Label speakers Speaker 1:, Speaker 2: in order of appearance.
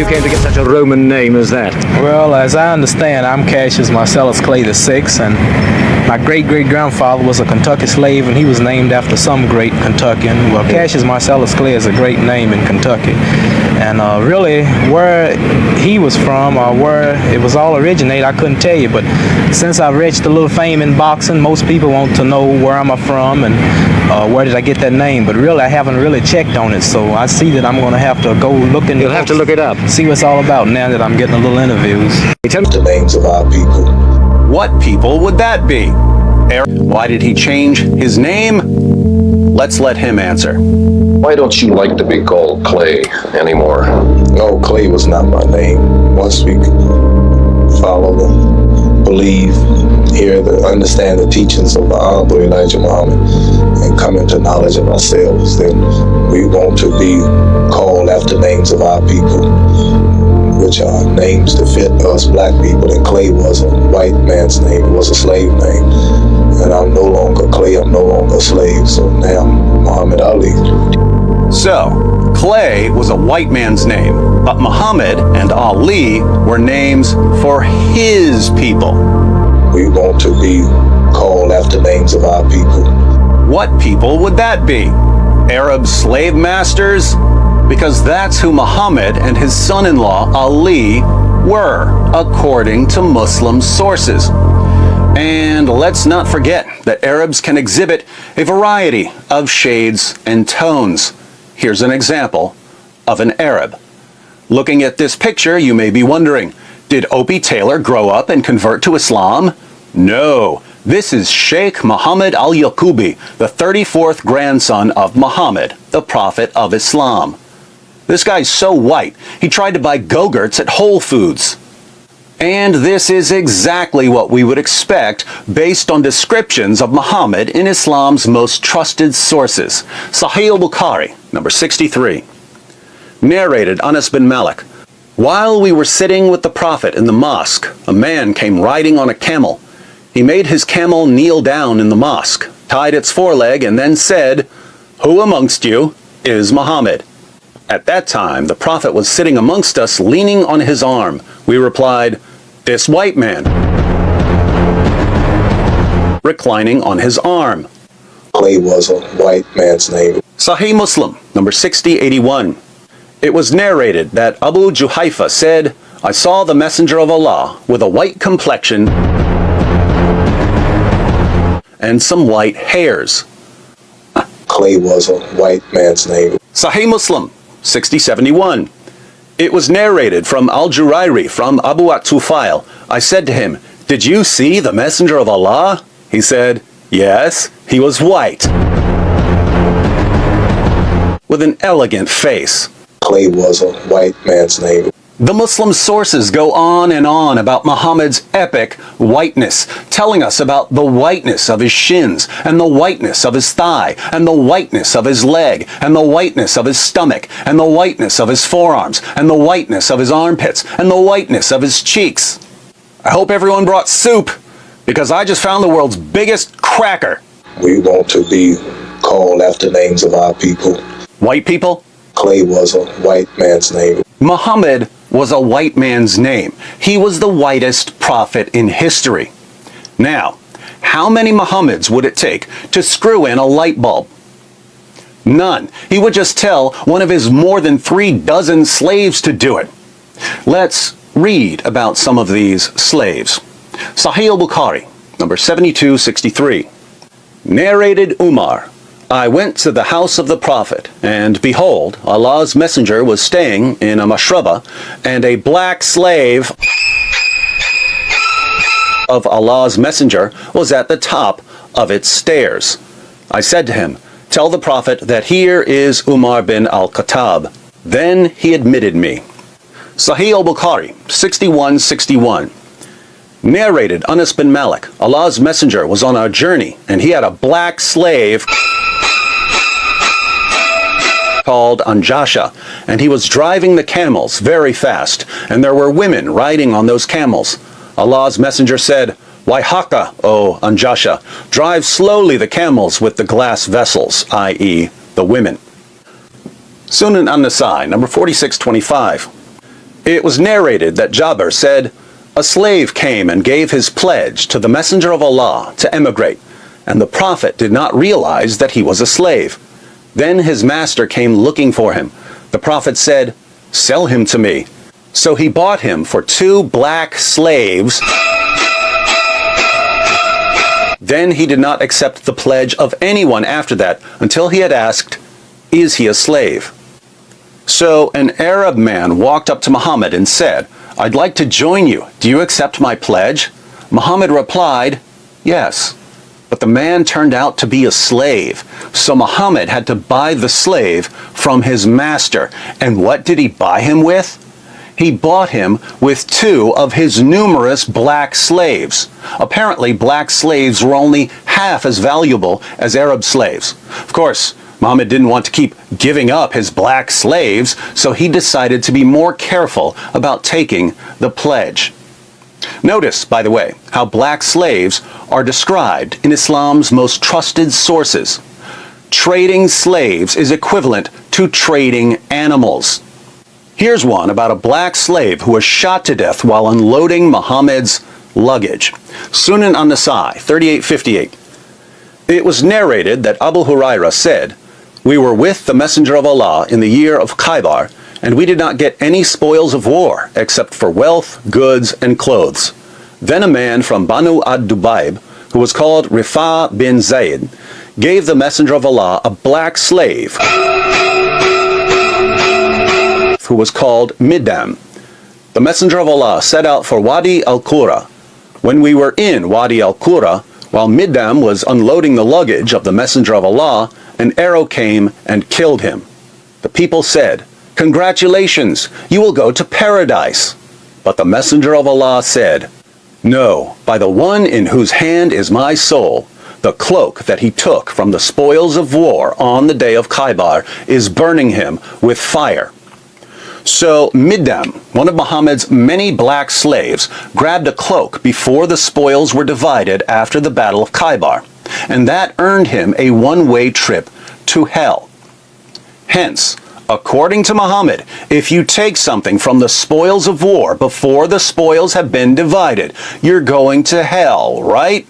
Speaker 1: you came to get such a Roman name as that?
Speaker 2: Well, as I understand, I'm Cassius Marcellus Clay VI, and my great-great-grandfather was a Kentucky slave, and he was named after some great Kentuckian. Well, Cassius Marcellus Clay is a great name in Kentucky. And really, where he was from or where it was all originated, I couldn't tell you. But since I've reached a little fame in boxing, most people want to know where I'm from and where did I get that name. But really, I haven't really checked on it. So I see that I'm going to have to go look into
Speaker 1: You'll have to look it up.
Speaker 2: See what it's all about now that I'm getting a little interviews.
Speaker 3: The names of our people.
Speaker 4: What people would that be? Why did he change his name? Let's let him answer.
Speaker 5: Why don't you like to be called Clay anymore?
Speaker 3: No, Clay was not my name. Once we follow, believe, hear, understand the teachings of the Honorable Elijah Muhammad and come into knowledge of ourselves, then we want to be called after names of our people, which are names to fit us black people. And Clay was a white man's name, it was a slave name. And I'm no longer Clay, I'm no longer a slave, so now I'm Muhammad Ali.
Speaker 4: So, Clay was a white man's name, but Muhammad and Ali were names for his people.
Speaker 3: We want to be called after names of our people.
Speaker 4: What people would that be? Arab slave masters? Because that's who Muhammad and his son-in-law Ali were, according to Muslim sources. And let's not forget that Arabs can exhibit a variety of shades and tones. Here's an example of an Arab. Looking at this picture, you may be wondering, did Opie Taylor grow up and convert to Islam? No, this is Sheikh Muhammad al-Yaqubi, the 34th grandson of Muhammad, the Prophet of Islam. This guy's so white, he tried to buy Go-Gurts at Whole Foods. And this is exactly what we would expect based on descriptions of Muhammad in Islam's most trusted sources. Sahih al-Bukhari, number 63. Narrated Anas bin Malik. While we were sitting with the Prophet in the mosque, a man came riding on a camel. He made his camel kneel down in the mosque, tied its foreleg, and then said, "Who amongst you is Muhammad?" At that time, the Prophet was sitting amongst us, leaning on his arm. We replied, "This white man," reclining on his arm.
Speaker 3: Clay was a white man's name.
Speaker 4: Sahih Muslim, number 6081. It was narrated that Abu Juhayfa said, "I saw the Messenger of Allah with a white complexion and some white hairs."
Speaker 3: Clay was a white man's name.
Speaker 4: Sahih Muslim, 6071. It was narrated from Al-Jurairi from Abu At-Tufail. I said to him, "Did you see the Messenger of Allah?" He said, "Yes, he was white, with an elegant face."
Speaker 3: Clay was a white man's name.
Speaker 4: The Muslim sources go on and on about Muhammad's epic whiteness, telling us about the whiteness of his shins, and the whiteness of his thigh, and the whiteness of his leg, and the whiteness of his stomach, and the whiteness of his forearms, and the whiteness of his armpits, and the whiteness of his cheeks. I hope everyone brought soup, because I just found the world's biggest cracker.
Speaker 3: We want to be called after names of our people.
Speaker 4: White people?
Speaker 3: Clay was a white man's name.
Speaker 4: Muhammad was a white man's name. He was the whitest prophet in history. Now, how many Muhammads would it take to screw in a light bulb? None. He would just tell one of his more than 3 dozen slaves to do it. Let's read about some of these slaves. Sahih al-Bukhari, number 7263. Narrated Umar. I went to the house of the Prophet, and behold, Allah's messenger was staying in a mashraba, and a black slave of Allah's messenger was at the top of its stairs. I said to him, "Tell the Prophet that here is Umar bin al-Khattab." Then he admitted me. Sahih al-Bukhari, 6161. Narrated Anas bin Malik. Allah's messenger was on a journey, and he had a black slave called Anjasha, and he was driving the camels very fast, and there were women riding on those camels. Allah's messenger said, "Waihaka, O Anjasha, drive slowly the camels with the glass vessels," i.e. the women. Sunan an-Nasai, number 4625. It was narrated that Jabir said, "A slave came and gave his pledge to the Messenger of Allah to emigrate, and the Prophet did not realize that he was a slave. Then his master came looking for him. The Prophet said, 'Sell him to me.' So he bought him for 2 black slaves. Then he did not accept the pledge of anyone after that until he had asked, 'Is he a slave?' So an Arab man walked up to Muhammad and said, 'I'd like to join you. Do you accept my pledge?' Muhammad replied, 'Yes.' But the man turned out to be a slave. So Muhammad had to buy the slave from his master. And what did he buy him with? He bought him with 2 of his numerous black slaves. Apparently, black slaves were only half as valuable as Arab slaves. Of course, Muhammad didn't want to keep giving up his black slaves, so he decided to be more careful about taking the pledge. Notice, by the way, how black slaves are described in Islam's most trusted sources. Trading slaves is equivalent to trading animals. Here's one about a black slave who was shot to death while unloading Muhammad's luggage. Sunan an-Nasa'i 3858. It was narrated that Abu Hurairah said, "We were with the Messenger of Allah in the year of Khaybar, and we did not get any spoils of war except for wealth, goods, and clothes. Then a man from Banu ad-Dubayb, who was called Rifa bin Zayd, gave the Messenger of Allah a black slave who was called Middam. The Messenger of Allah set out for Wadi al-Qura. When we were in Wadi al-Qura, while Middam was unloading the luggage of the Messenger of Allah, an arrow came and killed him. The people said, 'Congratulations, you will go to paradise.' But the Messenger of Allah said, 'No, by the one in whose hand is my soul, the cloak that he took from the spoils of war on the day of Khaybar is burning him with fire.' So Middam, one of Muhammad's many black slaves, grabbed a cloak before the spoils were divided after the Battle of Khaybar, and that earned him a one-way trip to hell. Hence, according to Muhammad, if you take something from the spoils of war before the spoils have been divided, you're going to hell, right?